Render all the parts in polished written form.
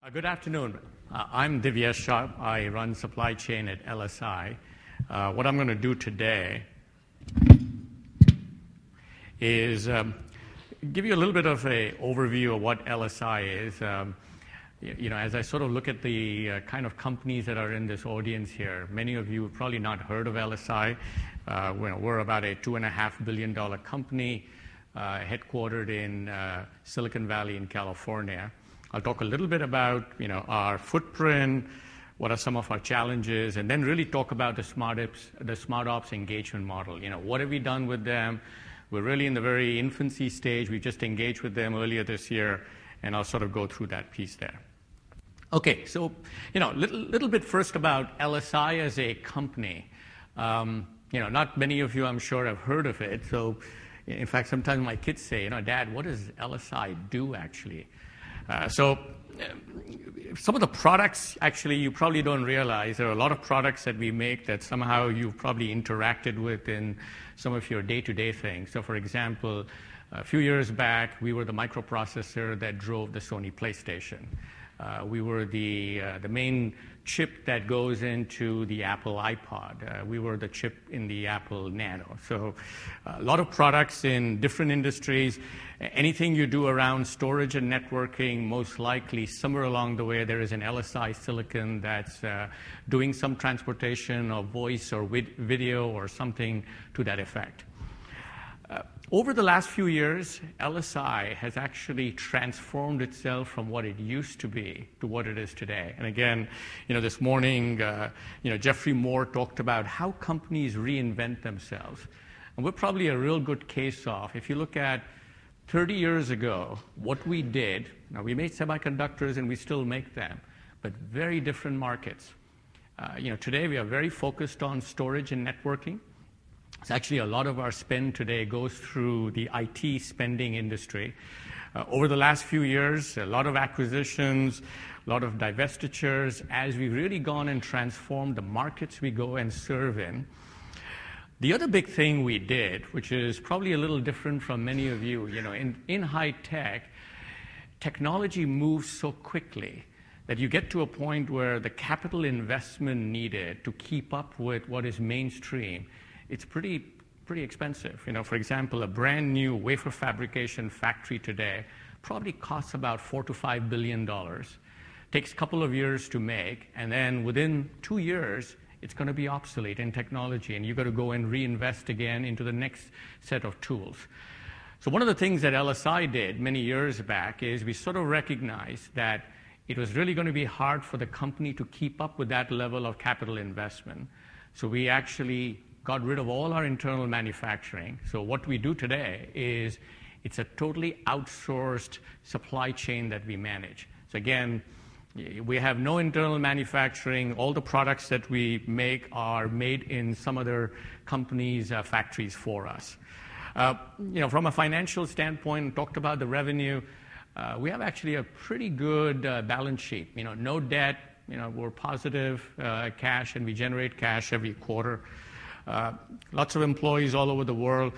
Good afternoon. I'm Divyesh Shah. I run supply chain at LSI. What I'm going to do today is give you a little bit of an overview of what LSI is. As I sort of look at the kind of companies that are in this audience here, many of you have probably not heard of LSI. We're about a $2.5 billion company headquartered in Silicon Valley in California. I'll talk a little bit about our footprint, what are some of our challenges, and then really talk about the SmartOps engagement model. What have we done with them? We're really in the very infancy stage. We just engaged with them earlier this year, and I'll sort of go through that piece there. Okay, so little bit first about LSI as a company. Not many of you, I'm sure, have heard of it. So, in fact, sometimes my kids say, "Dad, what does LSI do actually?" So some of the products, actually, you probably don't realize. There are a lot of products that we make that somehow you've probably interacted with in some of your day-to-day things. So, for example, a few years back, we were the microprocessor that drove the Sony PlayStation. We were the main chip that goes into the Apple iPod. We were the chip in the Apple Nano. So a lot of products in different industries. Anything you do around storage and networking, most likely somewhere along the way there is an LSI silicon that's doing some transportation of voice or video or something to that effect. Over the last few years, LSI has actually transformed itself from what it used to be to what it is today. And again, this morning, Jeffrey Moore talked about how companies reinvent themselves. And we're probably a real good case of, if you look at 30 years ago, what we did, now we made semiconductors and we still make them, but very different markets. Today we are very focused on storage and networking. It's actually a lot of our spend today goes through the IT spending industry. Over the last few years, a lot of acquisitions, a lot of divestitures, as we've really gone and transformed the markets we go and serve in. The other big thing we did, which is probably a little different from many of you, in high tech, technology moves so quickly that you get to a point where the capital investment needed to keep up with what is mainstream, it's pretty expensive. For example, a brand new wafer fabrication factory today probably costs about $4 to $5 billion. Takes a couple of years to make, and then within 2 years, it's going to be obsolete in technology, and you've got to go and reinvest again into the next set of tools. So one of the things that LSI did many years back is we sort of recognized that it was really going to be hard for the company to keep up with that level of capital investment. So we actually got rid of all our internal manufacturing. So what we do today is it's a totally outsourced supply chain that we manage. So again, we have no internal manufacturing. All the products that we make are made in some other companies' factories for us. From a financial standpoint, talked about the revenue. We have actually a pretty good balance sheet. No debt. We're positive cash, and we generate cash every quarter. Lots of employees all over the world.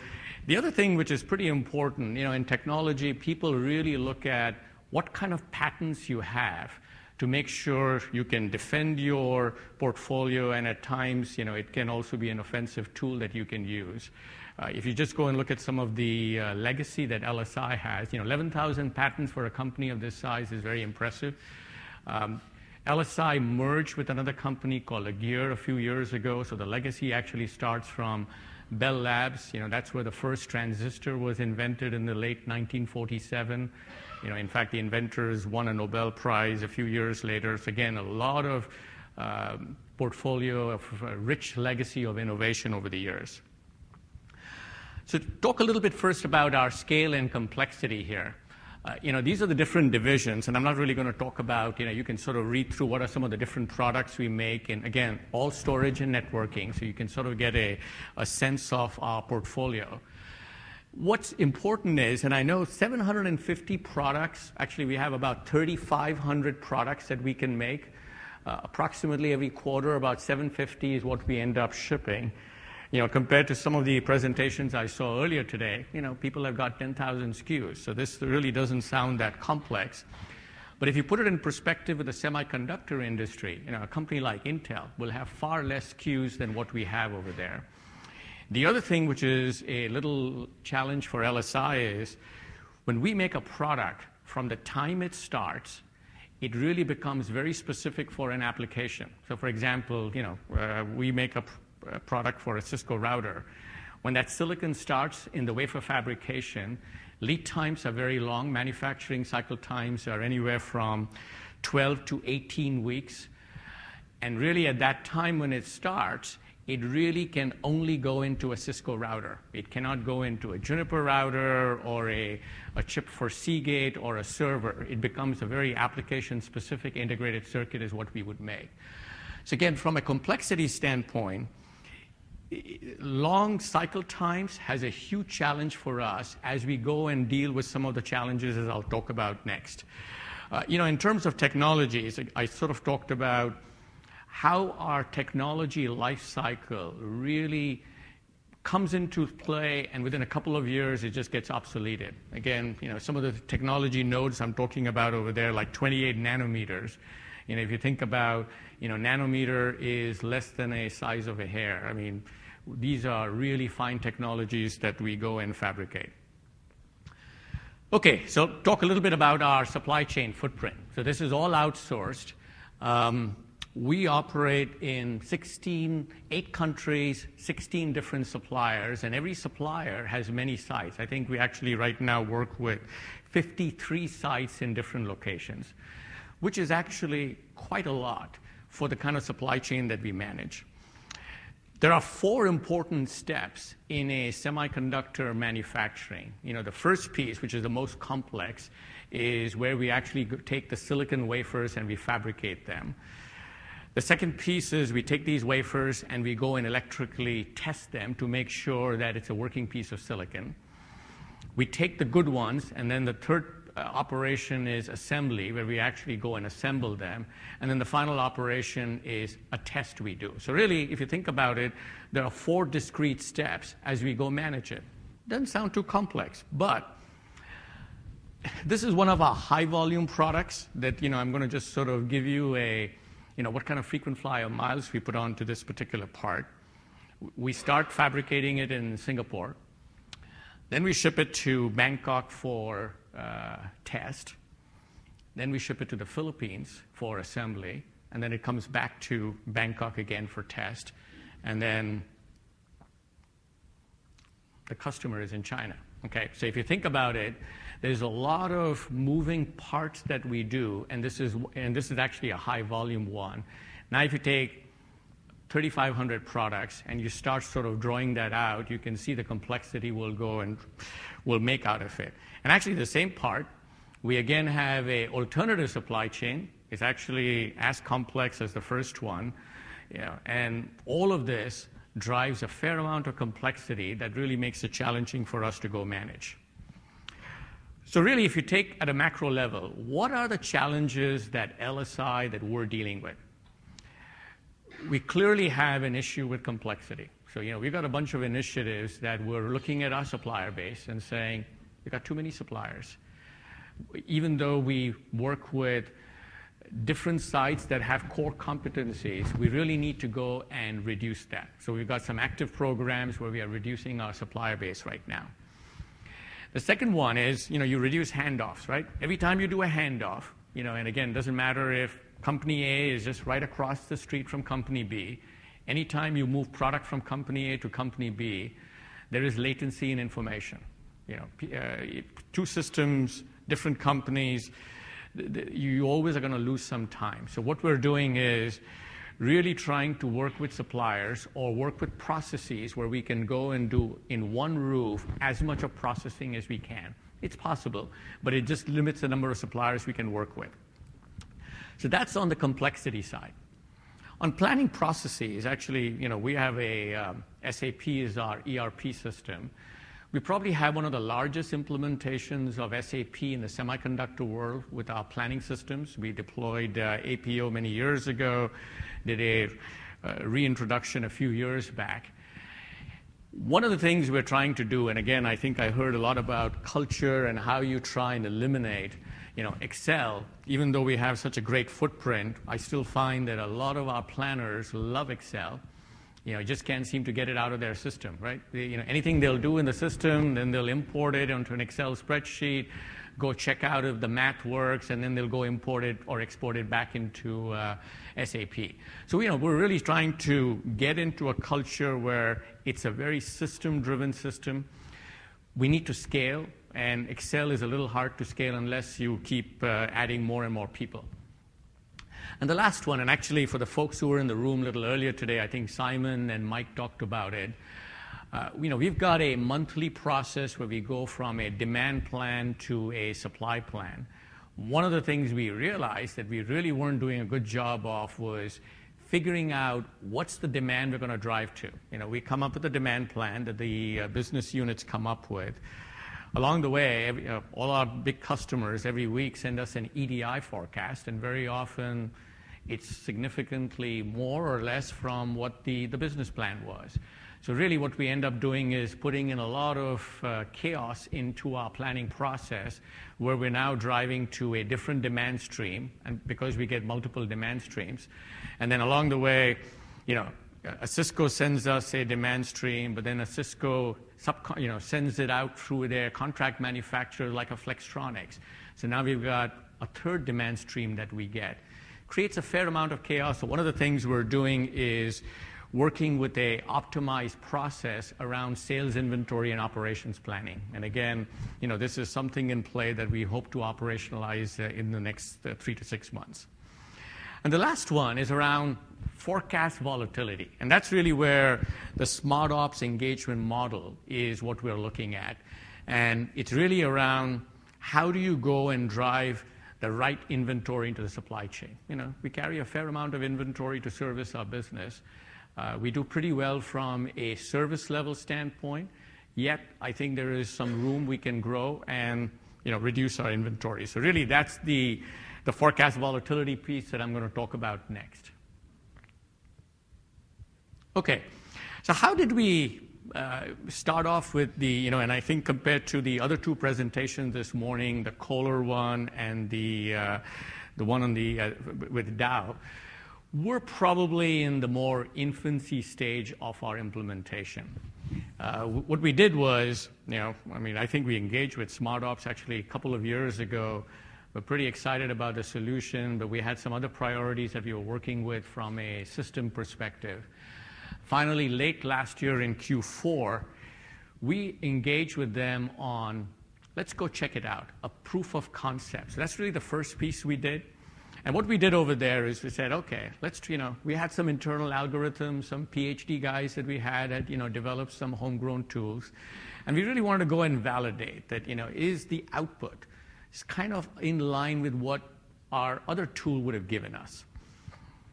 The other thing which is pretty important, in technology, people really look at what kind of patents you have to make sure you can defend your portfolio, and at times, it can also be an offensive tool that you can use. If you just go and look at some of the legacy that LSI has, 11,000 patents for a company of this size is very impressive. LSI merged with another company called Agere a few years ago, so the legacy actually starts from Bell Labs. That's where the first transistor was invented in the late 1947. In fact, the inventors won a Nobel Prize a few years later. So again, a lot of portfolio of rich legacy of innovation over the years. So talk a little bit first about our scale and complexity here. These are the different divisions, and I'm not really going to talk about, you can sort of read through what are some of the different products we make, and again, all storage and networking, so you can sort of get a sense of our portfolio. What's important is, and I know 750 products, actually we have about 3,500 products that we can make. Approximately every quarter, about 750 is what we end up shipping. Compared to some of the presentations I saw earlier today, people have got 10,000 SKUs. So this really doesn't sound that complex. But if you put it in perspective with the semiconductor industry, a company like Intel will have far less SKUs than what we have over there. The other thing which is a little challenge for LSI is when we make a product, from the time it starts, it really becomes very specific for an application. So for example, we make a product for a Cisco router. When that silicon starts in the wafer fabrication, lead times are very long. Manufacturing cycle times are anywhere from 12 to 18 weeks. And really at that time when it starts, it really can only go into a Cisco router. It cannot go into a Juniper router or a chip for Seagate or a server. It becomes a very application-specific integrated circuit is what we would make. So again, from a complexity standpoint, long cycle times has a huge challenge for us as we go and deal with some of the challenges as I'll talk about next. In terms of technologies, I sort of talked about how our technology life cycle really comes into play, and within a couple of years, it just gets obsoleted. Again, some of the technology nodes I'm talking about over there, like 28 nanometers. If you think about, nanometer is less than a size of a hair. I mean, these are really fine technologies that we go and fabricate. Okay, so talk a little bit about our supply chain footprint. So this is all outsourced. We operate in 8 countries, 16 different suppliers, and every supplier has many sites. I think we actually right now work with 53 sites in different locations, which is actually quite a lot for the kind of supply chain that we manage. There are 4 important steps in a semiconductor manufacturing. The first piece, which is the most complex, is where we actually take the silicon wafers and we fabricate them. The second piece is we take these wafers and we go and electrically test them to make sure that it's a working piece of silicon. We take the good ones, and then the third operation is assembly, where we actually go and assemble them. And then the final operation is a test we do. So really, if you think about it, there are 4 discrete steps as we go manage it. Doesn't sound too complex, but this is one of our high volume products that, I'm going to just sort of give you what kind of frequent flyer miles we put onto this particular part. We start fabricating it in Singapore. Then we ship it to Bangkok for test. Then we ship it to the Philippines for assembly. And then it comes back to Bangkok again for test. And then the customer is in China. Okay, so if you think about it, there's a lot of moving parts that we do, and this is actually a high volume one. Now, if you take 3,500 products and you start sort of drawing that out, you can see the complexity we'll make out of it. And actually, the same part, we again have a alternative supply chain. It's actually as complex as the first one, and all of this drives a fair amount of complexity that really makes it challenging for us to go manage. So really, if you take at a macro level, what are the challenges that LSI that we're dealing with? We clearly have an issue with complexity. So, we've got a bunch of initiatives that we're looking at our supplier base and saying, we've got too many suppliers. Even though we work with different sites that have core competencies, we really need to go and reduce that. So we've got some active programs where we are reducing our supplier base right now. The second one is, you reduce handoffs, right? Every time you do a handoff, and again, it doesn't matter if company A is just right across the street from company B. Anytime you move product from company A to company B, there is latency in information. 2 systems, different companies, you always are going to lose some time. So what we're doing is really trying to work with suppliers or work with processes where we can go and do in one roof as much of processing as we can. It's possible, but it just limits the number of suppliers we can work with. So that's on the complexity side. On planning processes, actually, we have SAP is our ERP system. We probably have one of the largest implementations of SAP in the semiconductor world with our planning systems. We deployed APO many years ago, did a reintroduction a few years back. One of the things we're trying to do, and again, I think I heard a lot about culture and how you try and eliminate, Excel, even though we have such a great footprint, I still find that a lot of our planners love Excel. Just can't seem to get it out of their system, right? Anything they'll do in the system, then they'll import it onto an Excel spreadsheet, go check out if the math works, and then they'll go import it or export it back into SAP. So, we're really trying to get into a culture where it's a very system-driven system. We need to scale, and Excel is a little hard to scale unless you keep adding more and more people. And the last one, and actually for the folks who were in the room a little earlier today, I think Simon and Mike talked about it. We've got a monthly process where we go from a demand plan to a supply plan. One of the things we realized that we really weren't doing a good job of was figuring out what's the demand we're going to drive to. We come up with a demand plan that the business units come up with. Along the way, all our big customers every week send us an EDI forecast, and very often it's significantly more or less from what the business plan was. So really what we end up doing is putting in a lot of chaos into our planning process, where we're now driving to a different demand stream, and because we get multiple demand streams. And then along the way, a Cisco sends us a demand stream, but then a Cisco sends it out through their contract manufacturer like a Flextronics. So now we've got a third demand stream that we get. Creates a fair amount of chaos. So one of the things we're doing is working with a optimized process around sales inventory and operations planning. And again, this is something in play that we hope to operationalize in the next 3 to 6 months. And the last one is around forecast volatility. And that's really where the SmartOps engagement model is what we're looking at. And it's really around how do you go and drive the right inventory into the supply chain. We carry a fair amount of inventory to service our business. We do pretty well from a service level standpoint, yet I think there is some room we can grow and reduce our inventory. So really that's the forecast volatility piece that I'm going to talk about next. Okay, so how did we start off with and I think compared to the other two presentations this morning, the Kohler one and the one on with Dow, we're probably in the more infancy stage of our implementation. What we did was, I think we engaged with SmartOps actually a couple of years ago. We're pretty excited about the solution, but we had some other priorities that we were working with from a system perspective. Finally, late last year in Q4, we engaged with them on, let's go check it out, a proof of concept. So that's really the first piece we did. And what we did over there is we said, okay, we had some internal algorithms, some PhD guys that we had developed some homegrown tools. And we really wanted to go and validate that, is the output is kind of in line with what our other tool would have given us.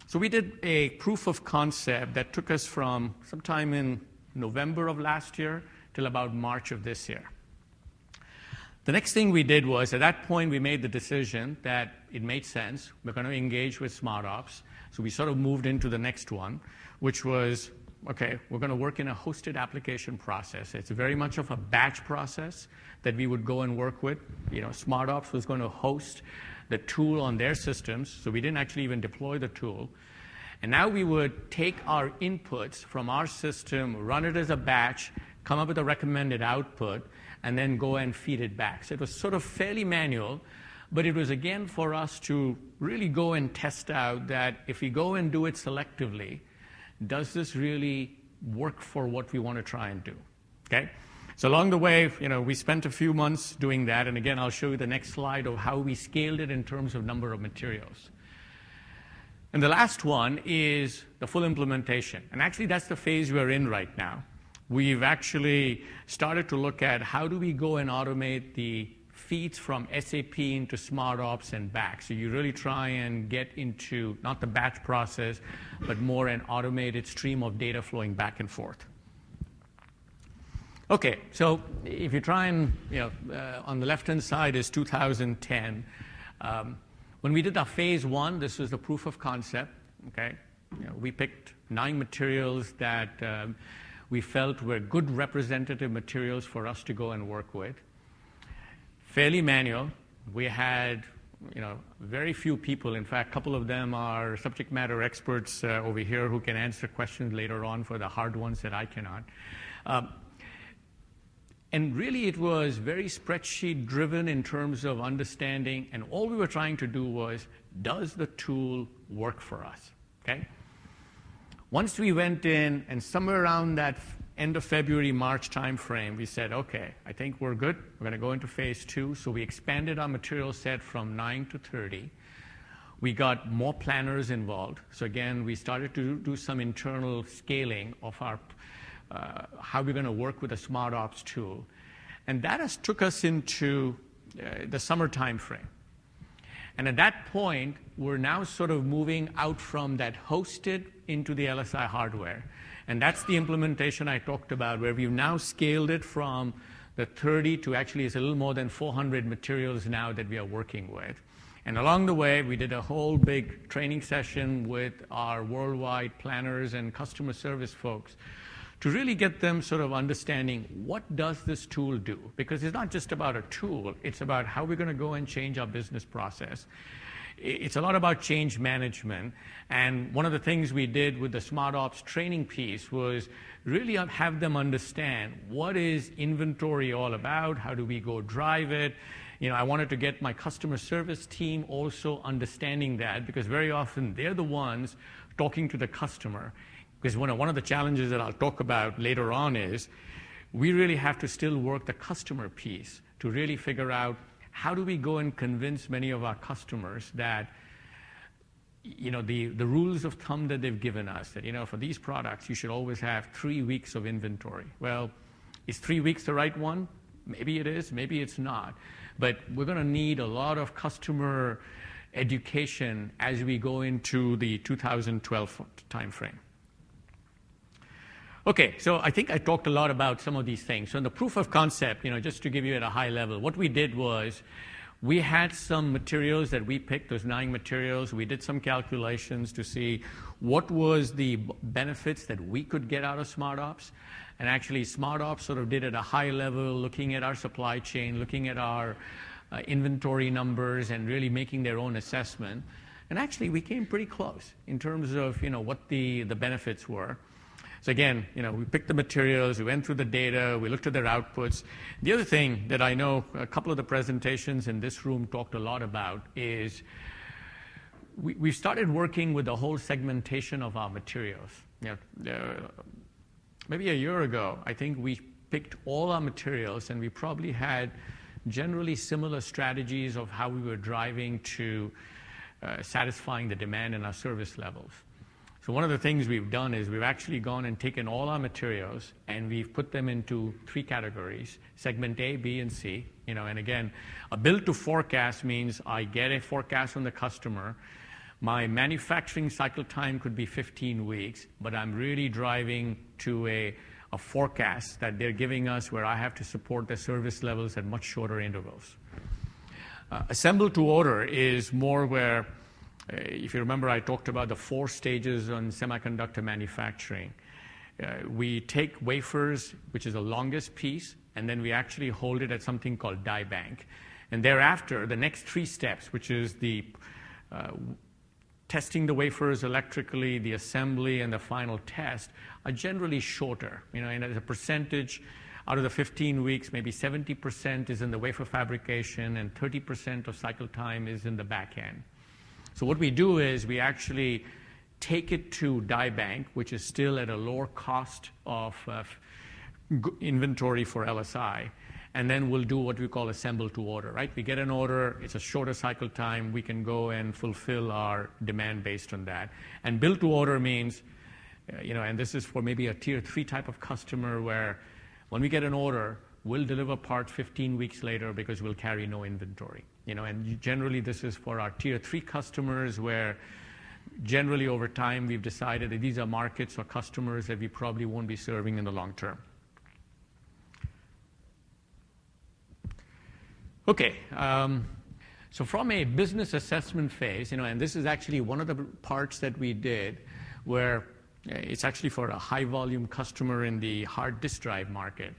So we did a proof of concept that took us from sometime in November of last year till about March of this year. The next thing we did was, at that point, we made the decision that it made sense. We're going to engage with SmartOps. So we sort of moved into the next one, which was, okay, we're going to work in a hosted application process. It's very much of a batch process that we would go and work with. SmartOps was going to host the tool on their systems, so we didn't actually even deploy the tool. And now we would take our inputs from our system, run it as a batch, come up with a recommended output, and then go and feed it back. So it was sort of fairly manual, but it was, again, for us to really go and test out that if we go and do it selectively, does this really work for what we want to try and do? Okay? So along the way, we spent a few months doing that, and again, I'll show you the next slide of how we scaled it in terms of number of materials. And the last one is the full implementation. And actually, that's the phase we're in right now. We've actually started to look at how do we go and automate the feeds from SAP into SmartOps and back. So you really try and get into not the batch process, but more an automated stream of data flowing back and forth. Okay, so if you try and, on the left-hand side is 2010. When we did our phase one, this was the proof of concept, okay? We picked 9 materials that we felt were good representative materials for us to go and work with. Fairly manual. We had very few people. In fact, a couple of them are subject matter experts over here who can answer questions later on for the hard ones that I cannot. And really, it was very spreadsheet driven in terms of understanding, and all we were trying to do was, does the tool work for us? Okay? Once we went in, and somewhere around that end of February, March timeframe, we said, okay, I think we're good. We're going to go into phase 2. So we expanded our material set from 9 to 30. We got more planners involved. So again, we started to do some internal scaling of our how we're going to work with the SmartOps tool. And that took us into the summer timeframe. And at that point, we're now sort of moving out from that hosted into the LSI hardware. And that's the implementation I talked about, where we've now scaled it from the 30 to actually it's a little more than 400 materials now that we are working with. And along the way, we did a whole big training session with our worldwide planners and customer service folks to really get them sort of understanding, what does this tool do? Because it's not just about a tool, it's about how we're going to go and change our business process. It's a lot about change management. And one of the things we did with the SmartOps training piece was really have them understand, what is inventory all about? How do we go drive it? I wanted to get my customer service team also understanding that, because very often they're the ones talking to the customer. Because one of the challenges that I'll talk about later on is we really have to still work the customer piece to really figure out, how do we go and convince many of our customers that the rules of thumb that they've given us, that for these products you should always have 3 weeks of inventory. Well, is 3 weeks the right one? Maybe it is, maybe it's not. But we're going to need a lot of customer education as we go into the 2012 timeframe. Okay, so I think I talked a lot about some of these things. So in the proof of concept, just to give you at a high level, what we did was we had some materials that we picked, those 9 materials. We did some calculations to see what was the benefits that we could get out of SmartOps. And actually, SmartOps sort of did at a high level, looking at our supply chain, looking at our inventory numbers, and really making their own assessment. And actually, we came pretty close in terms of what the benefits were. So again, we picked the materials, we went through the data, we looked at their outputs. The other thing that I know a couple of the presentations in this room talked a lot about is we started working with the whole segmentation of our materials. Maybe a year ago, I think we picked all our materials, and we probably had generally similar strategies of how we were driving to satisfying the demand in our service levels. So one of the things we've done is we've actually gone and taken all our materials and we've put them into 3 categories: segment A, B, and C. And again, a build to forecast means I get a forecast from the customer. My manufacturing cycle time could be 15 weeks, but I'm really driving to a forecast that they're giving us where I have to support the service levels at much shorter intervals. Assemble to order is more where, if you remember, I talked about the 4 stages on semiconductor manufacturing. We take wafers, which is the longest piece, and then we actually hold it at something called die bank. And thereafter, the next 3 steps, which is the testing the wafers electrically, the assembly, and the final test, are generally shorter. And as a percentage, out of the 15 weeks, maybe 70% is in the wafer fabrication, and 30% of cycle time is in the back end. So what we do is we actually take it to die bank, which is still at a lower cost of inventory for LSI, and then we'll do what we call assemble to order, right? We get an order, it's a shorter cycle time, we can go and fulfill our demand based on that. And build to order means, and this is for maybe a tier 3 type of customer where when we get an order, we'll deliver parts 15 weeks later because we'll carry no inventory. And generally this is for our tier 3 customers where generally over time we've decided that these are markets or customers that we probably won't be serving in the long term. Okay, so from a business assessment phase, and this is actually one of the parts that we did where it's actually for a high volume customer in the hard disk drive market.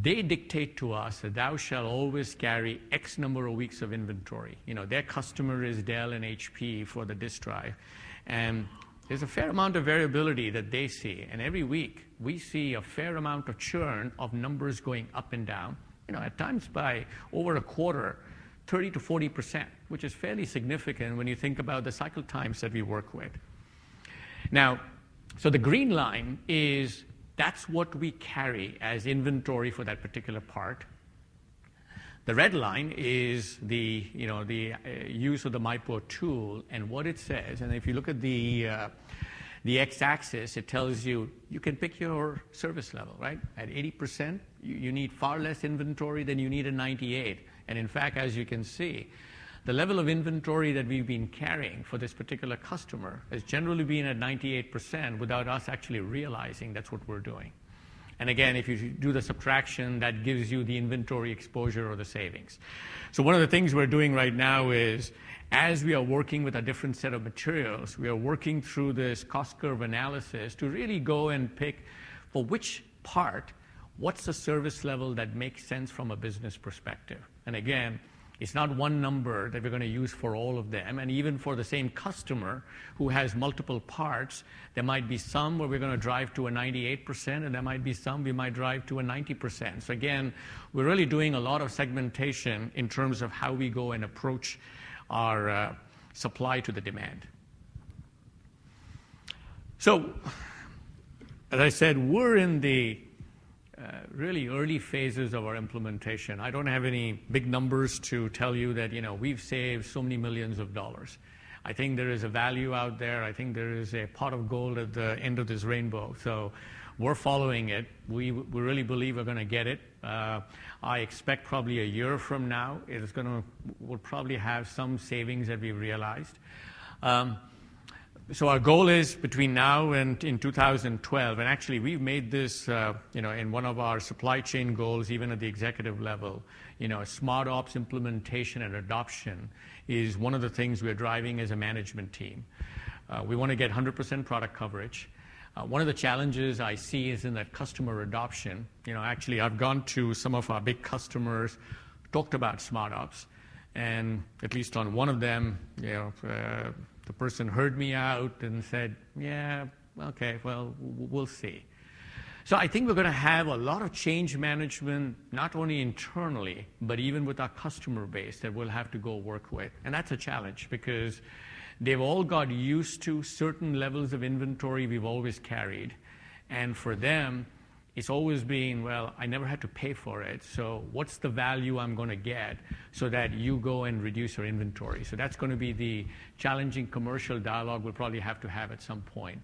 they dictate to us that thou shalt always carry X number of weeks of inventory. Their customer is Dell and HP for the disk drive. And there's a fair amount of variability that they see. And every week, we see a fair amount of churn of numbers going up and down, at times by over a quarter, 30 to 40%, which is fairly significant when you think about the cycle times that we work with. Now, so the green line is that's what we carry as inventory for that particular part. The red line is the use of the MIPO tool and what it says. And if you look at the x-axis, it tells you can pick your service level, right? At 80%, you need far less inventory than you need at 98. And in fact, as you can see, the level of inventory that we've been carrying for this particular customer has generally been at 98% without us actually realizing that's what we're doing. And again, if you do the subtraction, that gives you the inventory exposure or the savings. So one of the things we're doing right now is, as we are working with a different set of materials, we are working through this cost curve analysis to really go and pick for which part, what's the service level that makes sense from a business perspective. And again, it's not one number that we're going to use for all of them. And even for the same customer who has multiple parts, there might be some where we're going to drive to a 98%, and there might be some we might drive to a 90%. So again, we're really doing a lot of segmentation in terms of how we go and approach our supply to the demand. So, as I said, we're in the really early phases of our implementation. I don't have any big numbers to tell you that we've saved so many millions of dollars. I think there is a value out there. I think there is a pot of gold at the end of this rainbow. So we're following it. We really believe we're going to get it. I expect probably a year from now, we'll probably have some savings that we've realized. So our goal is between now and in 2012, and actually we've made this, in one of our supply chain goals, even at the executive level, SmartOps implementation and adoption is one of the things we're driving as a management team. We want to get 100% product coverage. One of the challenges I see is in that customer adoption. Actually, I've gone to some of our big customers, talked about SmartOps, and at least on one of them, the person heard me out and said, yeah, okay, well, we'll see. So I think we're going to have a lot of change management, not only internally, but even with our customer base that we'll have to go work with. And that's a challenge because they've all got used to certain levels of inventory we've always carried. And for them, it's always been, well, I never had to pay for it, so what's the value I'm going to get so that you go and reduce your inventory? So that's going to be the challenging commercial dialogue we'll probably have to have at some point.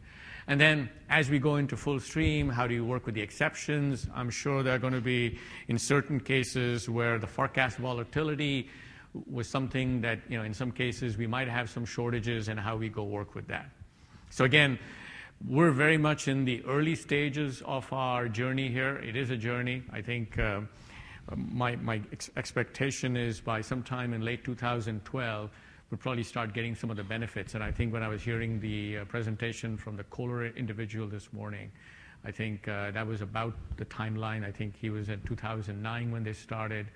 And then as we go into full stream, how do you work with the exceptions? I'm sure there are going to be, in certain cases, where the forecast volatility was something that, in some cases we might have some shortages, and how we go work with that. So again, we're very much in the early stages of our journey here. It is a journey. I think my expectation is by sometime in late 2012, we'll probably start getting some of the benefits. And I think when I was hearing the presentation from the Kohler individual this morning, I think that was about the timeline. I think he was in 2009 when they started.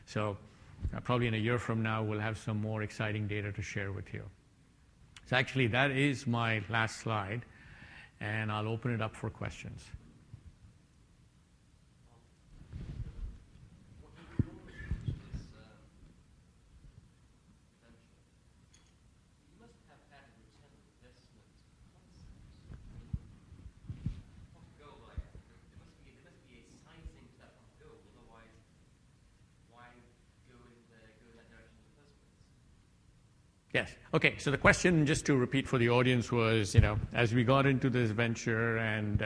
So probably in a year from now, we'll have some more exciting data to share with you. So actually, that is my last slide. And I'll open it up for questions. Yes. Okay. So the question, just to repeat for the audience, was, as we got into this venture and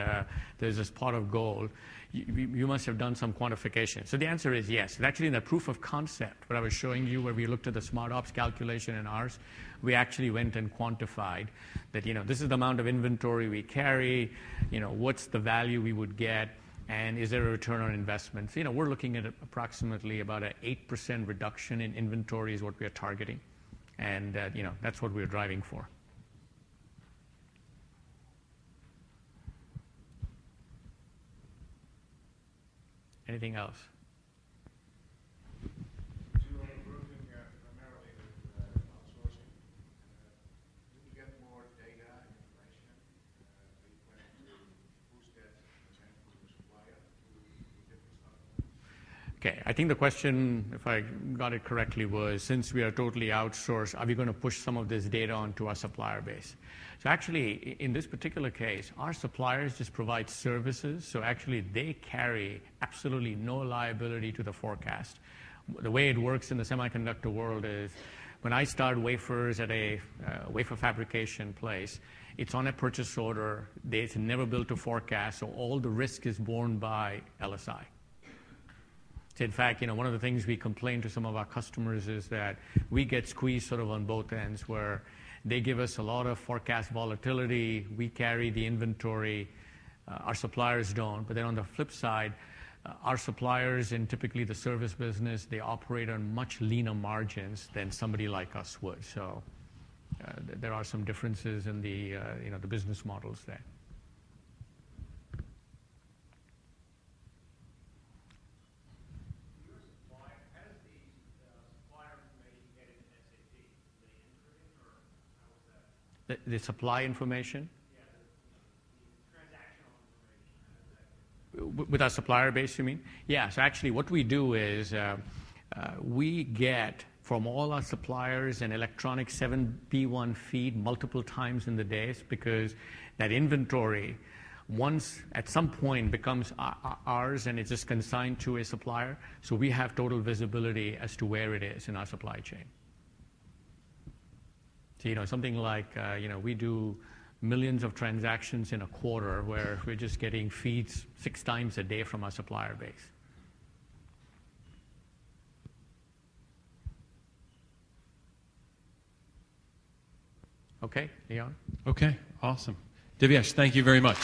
there's this pot of gold, you must have done some quantification. So the answer is yes. And actually, in the proof of concept, what I was showing you, where we looked at the SmartOps calculation in ours, we actually went and quantified that, this is the amount of inventory we carry, what's the value we would get, and is there a return on investment? So, we're looking at approximately about an 8% reduction in inventory is what we are targeting. And, that's what we're driving for. Anything else? You are working primarily with outsourcing. When you get more data and information, do you plan to push that to the supplier to different stuff? Okay, I think the question, if I got it correctly, was since we are totally outsourced, are we going to push some of this data onto our supplier base? So actually, in this particular case, our suppliers just provide services, so actually they carry absolutely no liability to the forecast. The way it works in the semiconductor world is when I start wafers at a wafer fabrication place, it's on a purchase order, it's never built to forecast, so all the risk is borne by LSI. So in fact, one of the things we complain to some of our customers is that we get squeezed sort of on both ends, where they give us a lot of forecast volatility, we carry the inventory, our suppliers don't. But then on the flip side, our suppliers in typically the service business, they operate on much leaner margins than somebody like us would. So there are some differences in the business models there. The supply information? Yeah, the transactional information. With our supplier base, you mean? Yeah, so actually what we do is we get from all our suppliers an electronic 7P1 feed multiple times in the days, because that inventory, once at some point becomes ours and it's just consigned to a supplier, so we have total visibility as to where it is in our supply chain. So, something like, we do millions of transactions in a quarter where we're just getting feeds 6 times a day from our supplier base. Okay, Leon? Okay, awesome. Divyesh, thank you very much.